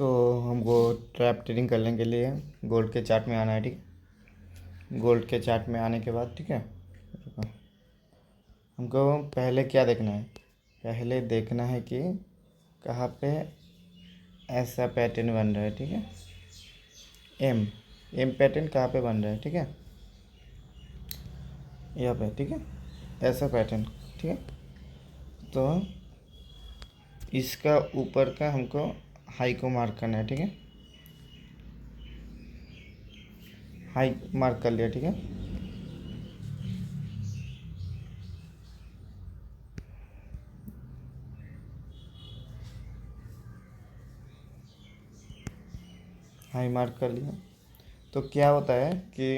तो हमको trap trading करने के लिए गोल्ड के चार्ट में आना है। ठीक है, गोल्ड के चार्ट में आने के बाद ठीक है, हमको पहले क्या देखना है, पहले देखना है कि कहाँ पे ऐसा पैटर्न बन रहा है। ठीक है, एम एम पैटर्न कहाँ पे बन रहा है। ठीक है, यहाँ पे। ठीक है, ऐसा पैटर्न। ठीक है, तो इसका ऊपर का हमको हाई को मार्क करना है। ठीक है, हाई मार्क कर लिया। ठीक है, हाई मार्क कर लिया। तो क्या होता है कि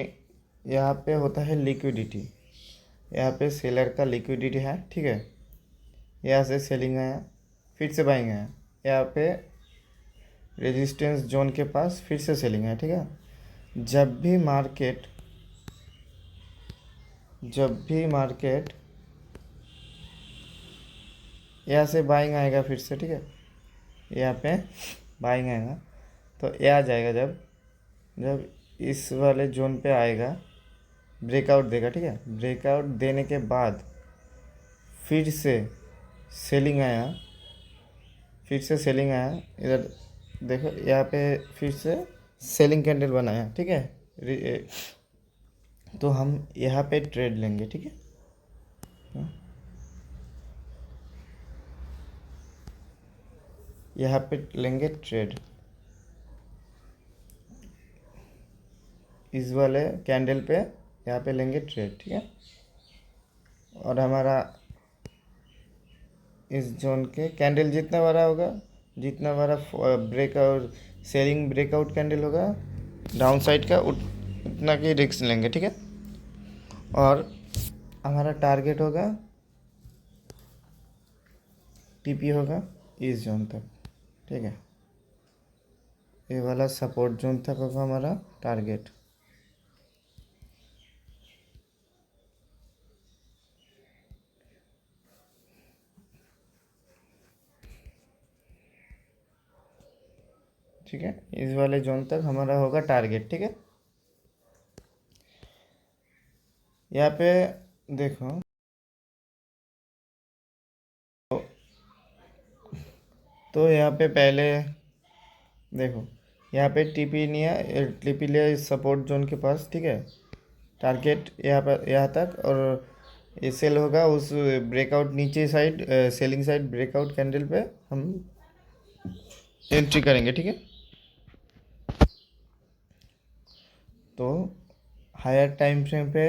यहाँ पे होता है लिक्विडिटी, यहाँ पे सेलर का लिक्विडिटी है। ठीक है, यहाँ से सेलिंग आया, फिर से बाइंग आया, यहाँ पे रेजिस्टेंस जोन के पास फिर से सेलिंग है। ठीक है, जब भी मार्केट यहाँ से बाइंग आएगा फिर से। ठीक है, यहाँ पे बाइंग आएगा तो ये आ जाएगा, जब जब इस वाले जोन पे आएगा, ब्रेकआउट देगा। ठीक है, ब्रेकआउट देने के बाद फिर से सेलिंग आया, फिर से सेलिंग आया, इधर देखो यहाँ पे फिर से सेलिंग कैंडल बनाया। ठीक है, तो हम यहाँ पे ट्रेड लेंगे। ठीक है, यहाँ पे लेंगे ट्रेड, इस वाले कैंडल पे यहाँ पे लेंगे ट्रेड। ठीक है, और हमारा इस जोन के कैंडल जितना बड़ा होगा, जितना बड़ा ब्रेकआउट सेलिंग ब्रेकआउट कैंडल होगा डाउन साइड का, उतना की रिस्क लेंगे। ठीक है, और हमारा टारगेट होगा, टीपी होगा इस जोन तक। ठीक है, ये वाला सपोर्ट जोन तक होगा हमारा टारगेट। ठीक है, इस वाले जोन तक हमारा होगा टारगेट। ठीक है, यहाँ पे देखो, तो यहाँ पे पहले देखो, यहाँ पे टीपी लिया, टीपी लिया इस सपोर्ट जोन के पास। ठीक है, टारगेट यहाँ पर, यहाँ तक, और ये सेल होगा उस ब्रेकआउट नीचे side, selling side breakout candle पे हम एंट्री करेंगे। ठीक है, तो हायर टाइम फ्रेम पे,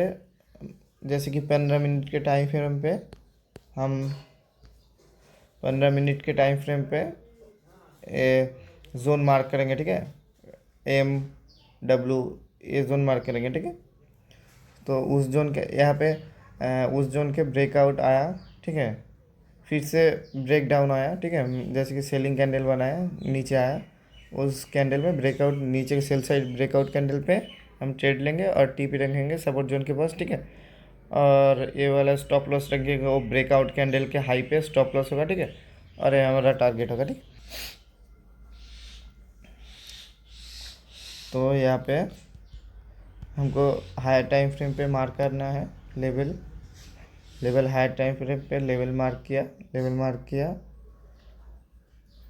जैसे कि 15 मिनट के टाइम फ्रेम पे हम 15 मिनट के टाइम फ्रेम पे जोन मार्क करेंगे। ठीक है, एम डब्लू ये जोन मार्क करेंगे। ठीक है, तो उस जोन के यहाँ पे उस जोन के ब्रेकआउट आया। ठीक है, फिर से ब्रेक डाउन आया। ठीक है, जैसे कि सेलिंग कैंडल बनाया, नीचे आया, उस कैंडल में ब्रेकआउट, नीचे के सेल साइड ब्रेकआउट कैंडल पे हम ट्रेड लेंगे और टीपी रखेंगे सपोर्ट जोन के पास। ठीक है, और ये वाला स्टॉप लॉस रखेंगे वो ब्रेकआउट कैंडल के हाई पे स्टॉप लॉस होगा। ठीक है, और ये हमारा टारगेट होगा। ठीक, तो यहाँ पे हमको हायर टाइम फ्रेम पे मार्क करना है लेवल हायर टाइम फ्रेम पे लेवल मार्क किया,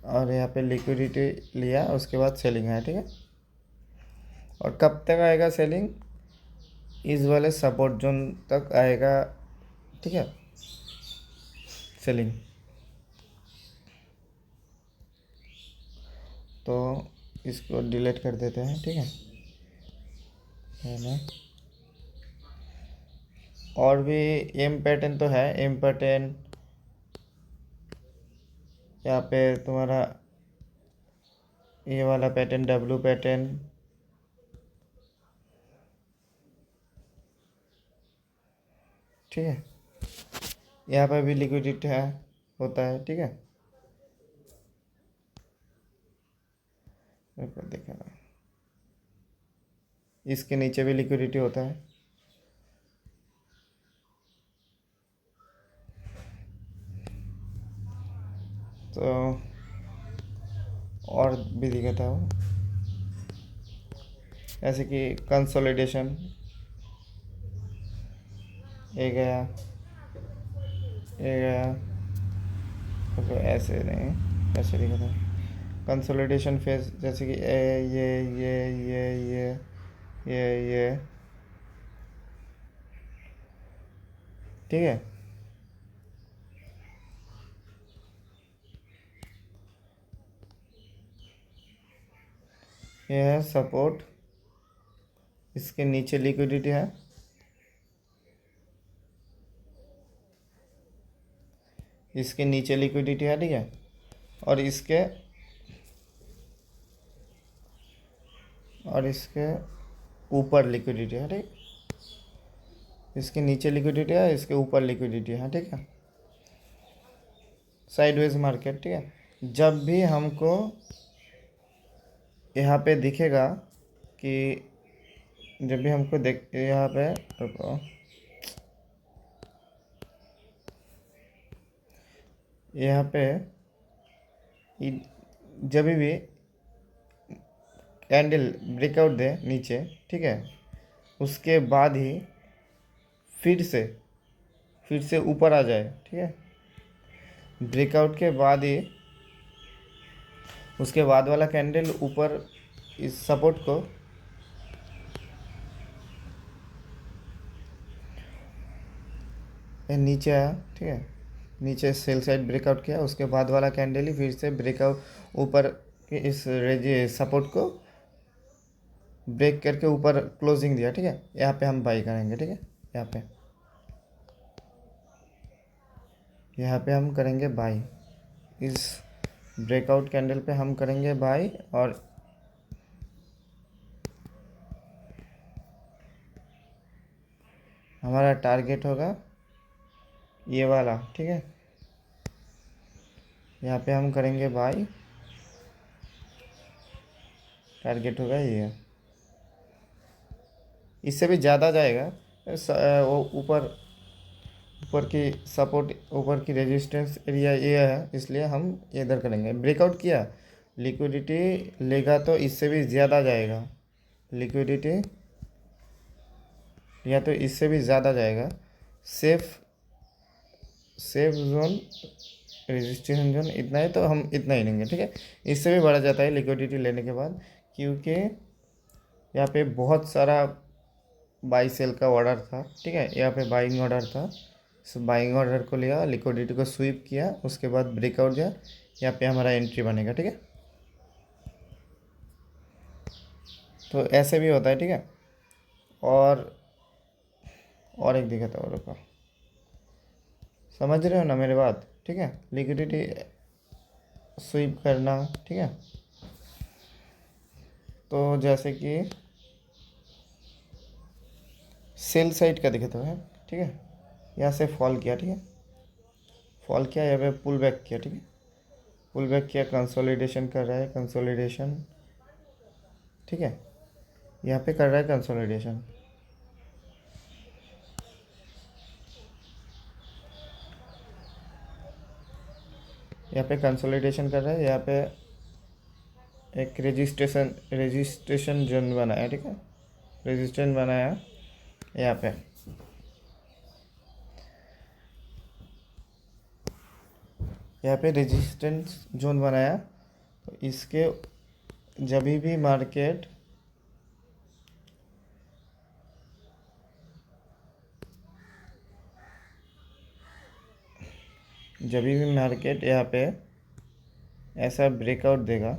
और यहाँ पे लिक्विडिटी लिया, उसके बाद सेलिंग है। ठीक है, और कब तक आएगा सेलिंग, इस वाले सपोर्ट जोन तक आएगा। ठीक है, सेलिंग, तो इसको डिलीट कर देते हैं। ठीक है ना, और भी एम पैटर्न तो है, एम पैटर्न यहाँ पे तुम्हारा ये वाला पैटर्न डब्लू पैटर्न। ठीक है, यहाँ पर भी लिक्विडिटी है, होता है। ठीक है, देखा, इसके नीचे भी लिक्विडिटी होता है। तो और भी दिखाता हूँ, जैसे कि कंसोलिडेशन, ये गया, ये गया, तो ऐसे नहीं, ऐसे दिखाता हूँ कंसोलिडेशन फेज, जैसे कि ये ठीक है। ये है सपोर्ट, इसके नीचे लिक्विडिटी है, इसके नीचे लिक्विडिटी है, ठीक है। और इसके ऊपर लिक्विडिटी है, ठीक। इसके नीचे लिक्विडिटी है, इसके ऊपर लिक्विडिटी है, ठीक है। साइडवेज मार्केट, ठीक है। जब भी हमको यहाँ पे दिखेगा कि जब भी हमको देख यहाँ पे, रुको, यहाँ पे जब भी कैंडल ब्रेकआउट दे नीचे, ठीक है, उसके बाद ही फिर से ऊपर आ जाए, ठीक है। ब्रेकआउट के बाद ही उसके बाद वाला कैंडल ऊपर इस सपोर्ट को नीचे आया, ठीक है। नीचे सेल साइड ब्रेकआउट किया, उसके बाद वाला कैंडल ही फिर से ब्रेकआउट ऊपर के इस सपोर्ट को ब्रेक करके ऊपर क्लोजिंग दिया, ठीक है। यहाँ पे हम बाई करेंगे, ठीक है। यहाँ पे हम करेंगे बाई, इस ब्रेकआउट कैंडल पे हम करेंगे बाई, और हमारा टारगेट होगा ये वाला, ठीक है। यहाँ पे हम करेंगे बाई, टारगेट होगा ये, इससे भी ज़्यादा जाएगा। वो ऊपर ऊपर की सपोर्ट, ऊपर की रेजिस्टेंस एरिया ये है, इसलिए हम इधर करेंगे। ब्रेकआउट किया, लिक्विडिटी लेगा तो इससे भी ज़्यादा जाएगा, लिक्विडिटी या तो इससे भी ज़्यादा जाएगा। सेफ जोन, रेजिस्टेंस जोन इतना है तो हम इतना ही लेंगे, ठीक है। इससे भी बढ़ा जाता है लिक्विडिटी लेने के बाद, क्योंकि यहाँ पे बहुत सारा बाई सेल का ऑर्डर था, ठीक है। यहाँ पे बाइंग ऑर्डर था, इस बाइंग ऑर्डर को लिया, लिक्विडिटी को स्वीप किया, उसके बाद ब्रेकआउट गया, यहाँ पे हमारा एंट्री बनेगा, ठीक है। तो ऐसे भी होता है, ठीक है। और एक दिखाता हूँ, रुको, समझ रहे हो ना मेरी बात, ठीक है। लिक्विडिटी स्वीप करना, ठीक है। तो जैसे कि सेल साइड का दिखाता है, ठीक है। यहाँ से फॉल किया, ठीक है, फॉल किया, यहाँ पे पुल बैक किया, ठीक है। पुल बैक किया, कंसोलिडेशन कर रहा है, कंसोलिडेशन, ठीक है। यहाँ पे कर रहा है कंसोलिडेशन, यहाँ पे कंसोलिडेशन कर रहा है, यहाँ पे एक रजिस्ट्रेशन जोन बनाया, ठीक है। रेजिस्टेंस बनाया यहाँ पे, रेजिस्टेंस जोन बनाया। तो इसके जब भी मार्केट यहाँ पे ऐसा ब्रेकआउट देगा,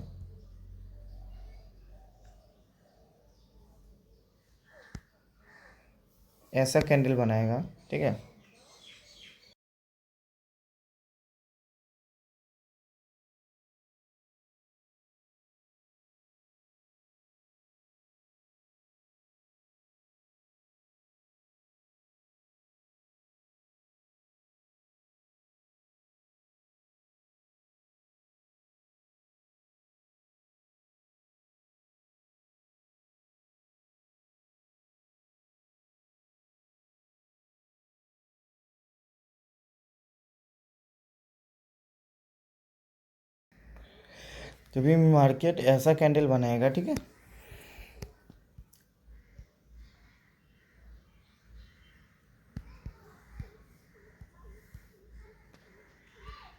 ऐसा कैंडल बनाएगा, ठीक है। जब भी मार्केट ऐसा कैंडल बनाएगा, ठीक है,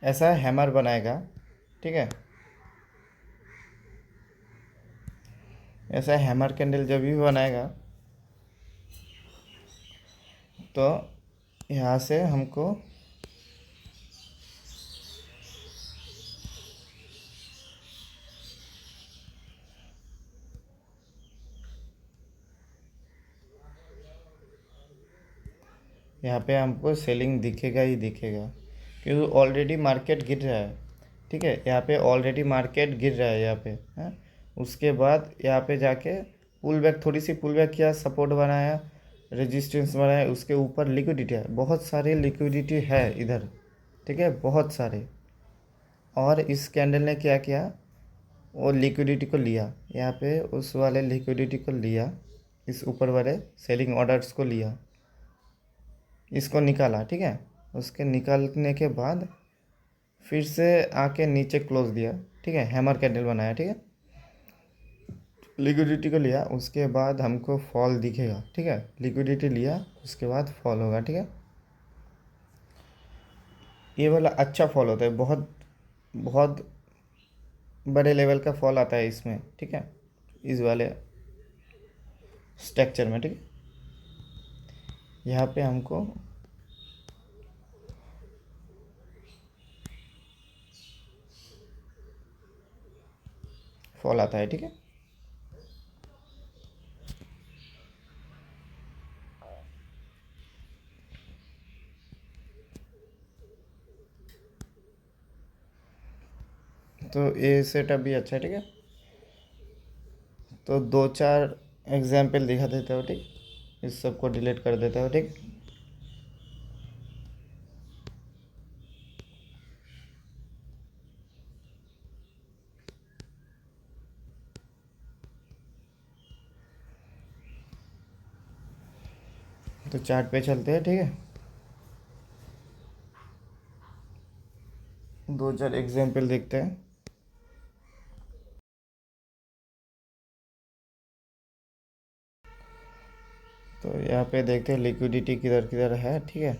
ऐसा हैमर बनाएगा, ठीक है, ऐसा हैमर कैंडल जब भी बनाएगा तो यहाँ से हमको यहाँ पे हमको सेलिंग दिखेगा ही दिखेगा, क्योंकि ऑलरेडी मार्केट गिर रहा है, ठीक है, यहाँ पे ऑलरेडी मार्केट गिर रहा है यहाँ पे, हैं। उसके बाद यहाँ पे जाके पुल बैक, थोड़ी सी पुल बैक किया, सपोर्ट बनाया, रेजिस्टेंस बनाया, उसके ऊपर लिक्विडिटी है, बहुत सारे लिक्विडिटी है इधर, ठीक है, बहुत सारे। और इस कैंडल ने क्या किया, वो लिक्विडिटी को लिया, यहाँ पे उस वाले लिक्विडिटी को लिया, इस ऊपर वाले सेलिंग ऑर्डर्स को लिया, इसको निकाला, ठीक है। उसके निकालने के बाद फिर से आके नीचे क्लोज दिया, ठीक है, हैमर कैंडल बनाया, ठीक है, लिक्विडिटी को लिया, उसके बाद हमको फॉल दिखेगा, ठीक है, लिक्विडिटी लिया, उसके बाद फॉल होगा, ठीक है। ये वाला अच्छा फॉल होता है, बहुत बहुत बड़े लेवल का फॉल आता है इसमें, ठीक है, इस वाले स्ट्रक्चर में, ठीक है। यहाँ पे हमको फॉल आता है, ठीक है। तो ये सेटअप भी अच्छा है, ठीक है। तो दो चार एग्जाम्पल दिखा देते हो, ठीक, इस सब को डिलीट कर देते हो, ठीक। तो चार्ट पे चलते हैं, ठीक है, दो चार एग्जाम्पल देखते हैं। तो यहाँ पे देखते हैं लिक्विडिटी किधर किधर है, ठीक है।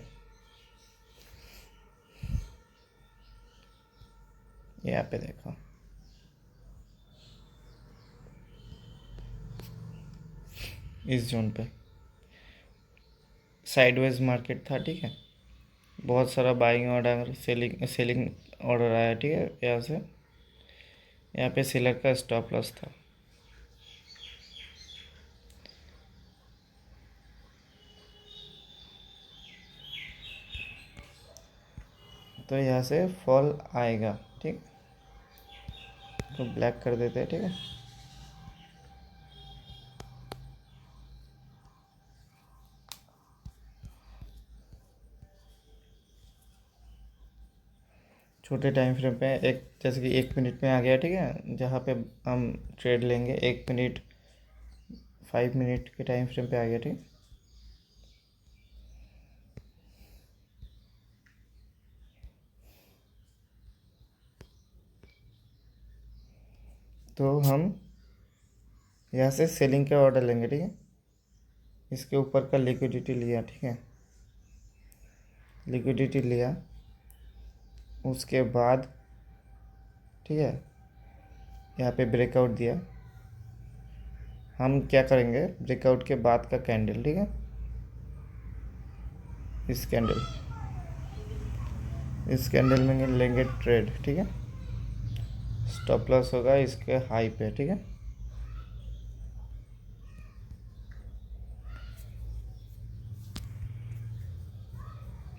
यहाँ पे देखो, इस जोन पे साइडवेज मार्केट था, ठीक है, बहुत सारा buying order, selling selling order आया, ठीक है, यहाँ से। यहाँ पे सेलर का स्टॉप लॉस था, तो यहाँ से फॉल आएगा, ठीक, तो ब्लैक कर देते हैं, ठीक है। छोटे टाइम फ्रेम पे एक, जैसे कि 1 मिनट में आ गया, ठीक है, जहाँ पे हम ट्रेड लेंगे 1 मिनट 5 मिनट के टाइम फ्रेम पे आ गया, ठीक। तो हम यहाँ से सेलिंग के ऑर्डर लेंगे, ठीक है, इसके ऊपर का लिक्विडिटी लिया, ठीक है, लिक्विडिटी लिया, उसके बाद, ठीक है, यहाँ पे ब्रेकआउट दिया। हम क्या करेंगे, ब्रेकआउट के बाद का कैंडल, ठीक है, इस कैंडल में लेंगे ट्रेड, ठीक है, स्टॉप लॉस होगा इसके हाई पे, ठीक है।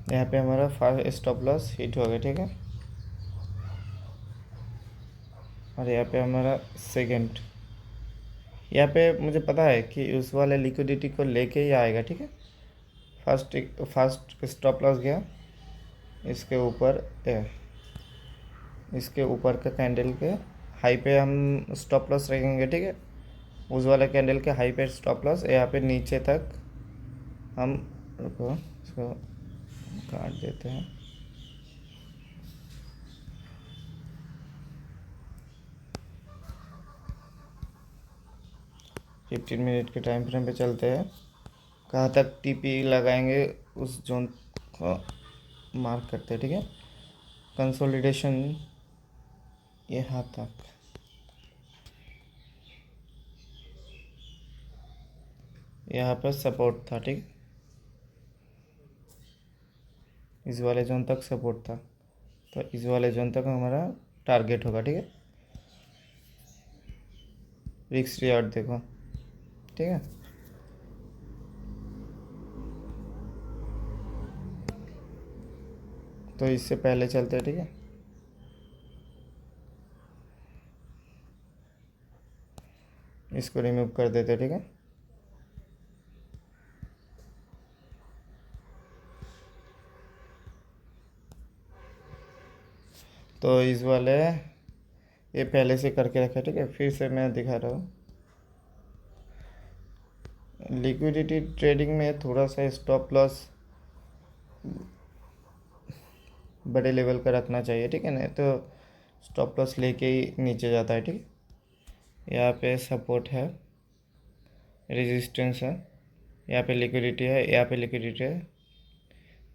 यहाँ पे हमारा फर्स्ट स्टॉप लॉस हिट हो गया, ठीक है, और यहाँ पे हमारा सेकंड, यहाँ पे मुझे पता है कि उस वाले लिक्विडिटी को लेके ही आएगा, ठीक है। फर्स्ट स्टॉप लॉस गया इसके ऊपर, इसके ऊपर का कैंडल के हाई पे हम स्टॉप लॉस रखेंगे, ठीक है, उस वाले कैंडल के हाई पे स्टॉप लॉस, यहाँ पे नीचे तक हम, रुको इसको काट देते हैं, 15 मिनट के टाइम फ्रेम पे चलते हैं। कहाँ तक टीपी लगाएंगे उस जोन को मार्क करते हैं, ठीक है। कंसोलिडेशन यहाँ तक, यहाँ पर सपोर्ट था, ठीक। इस वाले जोन तक सपोर्ट था, तो इस वाले जोन तक हमारा टारगेट होगा, ठीक है। रिक्स रिवार्ड देखो, ठीक है। तो इससे पहले चलते हैं, ठीक है। इसको रिमूव कर देते हैं, ठीक है। तो इस वाले ये पहले से करके रखा है, ठीक है। फिर से मैं दिखा रहा हूँ। लिक्विडिटी ट्रेडिंग में थोड़ा सा स्टॉप लॉस बड़े लेवल का रखना चाहिए, ठीक है, नहीं तो स्टॉप लॉस लेके ही नीचे जाता है, ठीक है। यहाँ पे सपोर्ट है, रेजिस्टेंस है, यहाँ पे लिक्विडिटी है, यहाँ पे लिक्विडिटी है,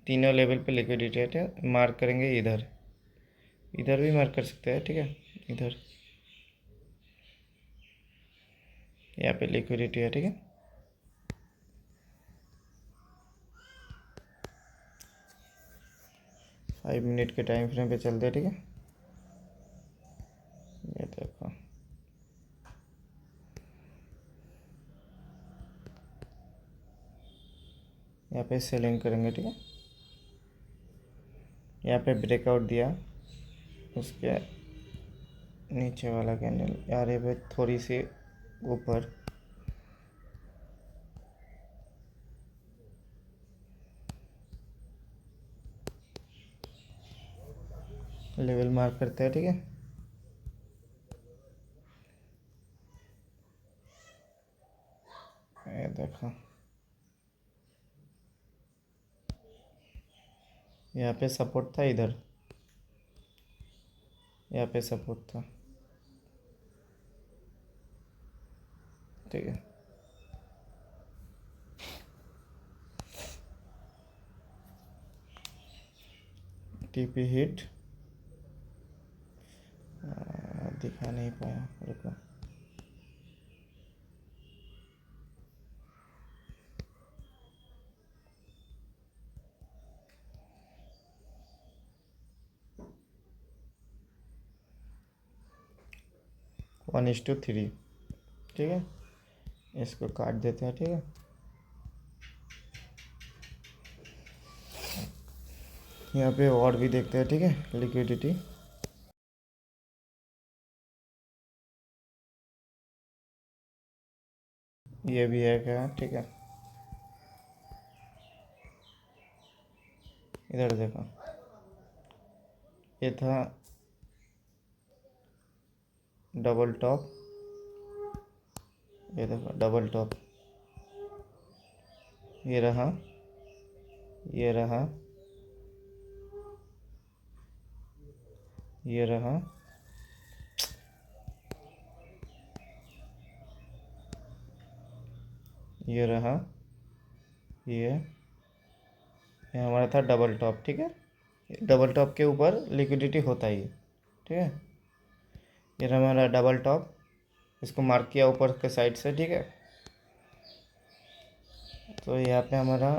तीनों लेवल पे लिक्विडिटी है, ठीक है। मार्क करेंगे इधर, इधर भी मार्क कर सकते हैं, ठीक है। इधर यहाँ पे लिक्विडिटी है, ठीक है। 5 मिनट के टाइम फ्रेम पे चलते हैं, ठीक है। ये देखो, यहाँ पे सेलिंग करेंगे, ठीक है। यहाँ पे ब्रेकआउट दिया, उसके नीचे वाला कैंडल यार ये पे थोड़ी सी ऊपर, लेवल मार्क करते हैं, ठीक है। ये देखो, यहाँ पे सपोर्ट था, इधर यहाँ पे सपोर्ट था, ठीक है। टीपी हिट दिखा नहीं पाया, रुको। वन इज टू थ्री, ठीक है। इसको काट देते हैं, ठीक है। यहाँ पे और भी देखते हैं, ठीक है, लिक्विडिटी। ये भी है क्या, ठीक है। इधर देखो, ये था डबल टॉप, ये देखो डबल टॉप, ये रहा, ये रहा, ये रहा, ये रहा, ये हमारा था डबल टॉप, ठीक है। डबल टॉप के ऊपर लिक्विडिटी होता ही है, ठीक है। ये रहा हमारा डबल टॉप, इसको मार्क किया ऊपर के साइड से, ठीक है। तो यहाँ पे हमारा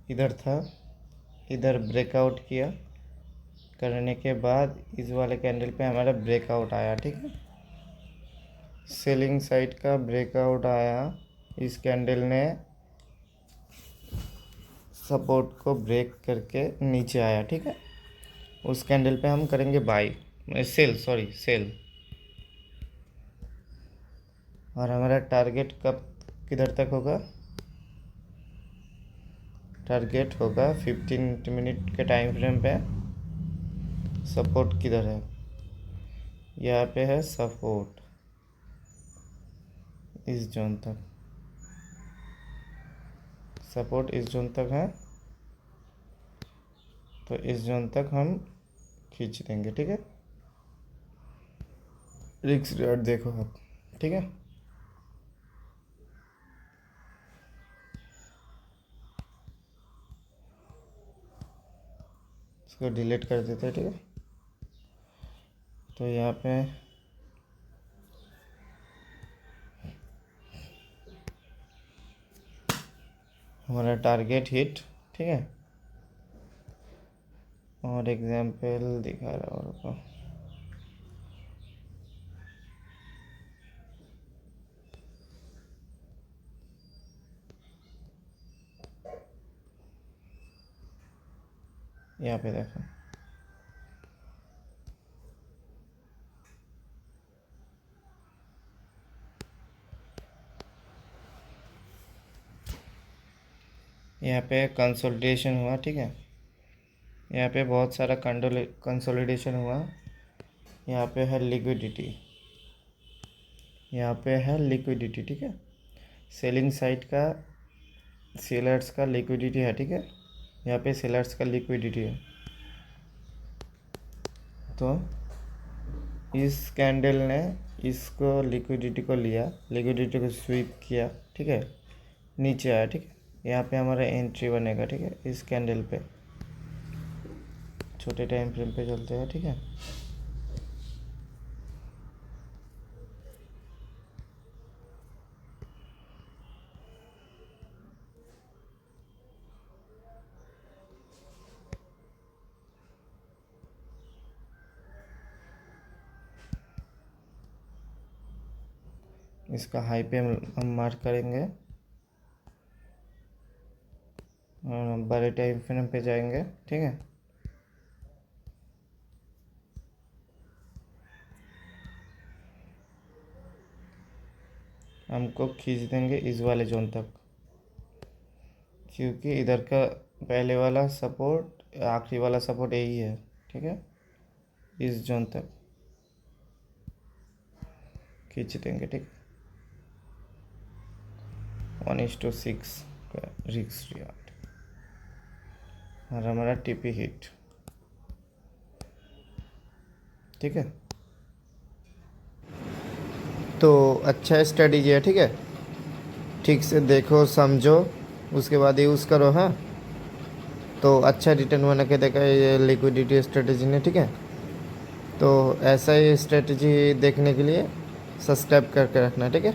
इधर था, इधर ब्रेकआउट किया, करने के बाद इस वाले कैंडल पे हमारा ब्रेकआउट आया, ठीक है। सेलिंग साइड का ब्रेकआउट आया, इस कैंडल ने सपोर्ट को ब्रेक करके नीचे आया, ठीक है। उस कैंडल पे हम करेंगे बाई, सेल, सॉरी सेल। और हमारा टारगेट कब किधर तक होगा, टारगेट होगा 15 मिनट के टाइम फ्रेम पे। सपोर्ट किधर है, यहाँ पे है सपोर्ट, इस जोन तक सपोर्ट, इस जोन तक है। तो इस जोन तक हम खींच देंगे, ठीक है। रिस्क रिवार्ड देखो आप, ठीक है। इसको डिलीट कर देते हैं, ठीक है। तो यहाँ पे हमारा टारगेट हिट, ठीक है। और एग्जाम्पल दिखा रहा हूँ आपको। यहाँ पे देखो, यहाँ पे कंसोलिडेशन हुआ, ठीक है। यहाँ पे बहुत सारा कंसोलिडेशन हुआ। यहाँ पे है लिक्विडिटी, यहाँ पे है लिक्विडिटी, ठीक है। सेलिंग साइड का सेलर्स का लिक्विडिटी है, ठीक है। यहाँ पे सेलर्स का लिक्विडिटी है। तो इस कैंडल ने इसको लिक्विडिटी को लिया, लिक्विडिटी को स्वीप किया, ठीक है, नीचे आया, ठीक है। यहाँ पे हमारा एंट्री बनेगा, ठीक है, इस कैंडल पे। छोटे टाइम फ्रेम पे चलते हैं, ठीक है। इसका हाई पे हम मार्क करेंगे, बड़े टाइम फ्रेम पे जाएंगे, ठीक है। हमको खींच देंगे इस वाले जोन तक, क्योंकि इधर का पहले वाला सपोर्ट आखिरी वाला सपोर्ट यही है, ठीक है। इस जोन तक खींच देंगे, ठीक। 1:6 का रिस्क रिवार्ड और हमारा टीपी हिट, ठीक है। तो अच्छा स्ट्रेटजी है, ठीक है। ठीक से देखो समझो, उसके बाद यूज़ करो, हाँ। तो अच्छा रिटर्न बना के देखा ये लिक्विडिटी स्ट्रेटजी ने, ठीक है। तो ऐसा ही स्ट्रेटजी देखने के लिए सब्सक्राइब करके रखना, ठीक है।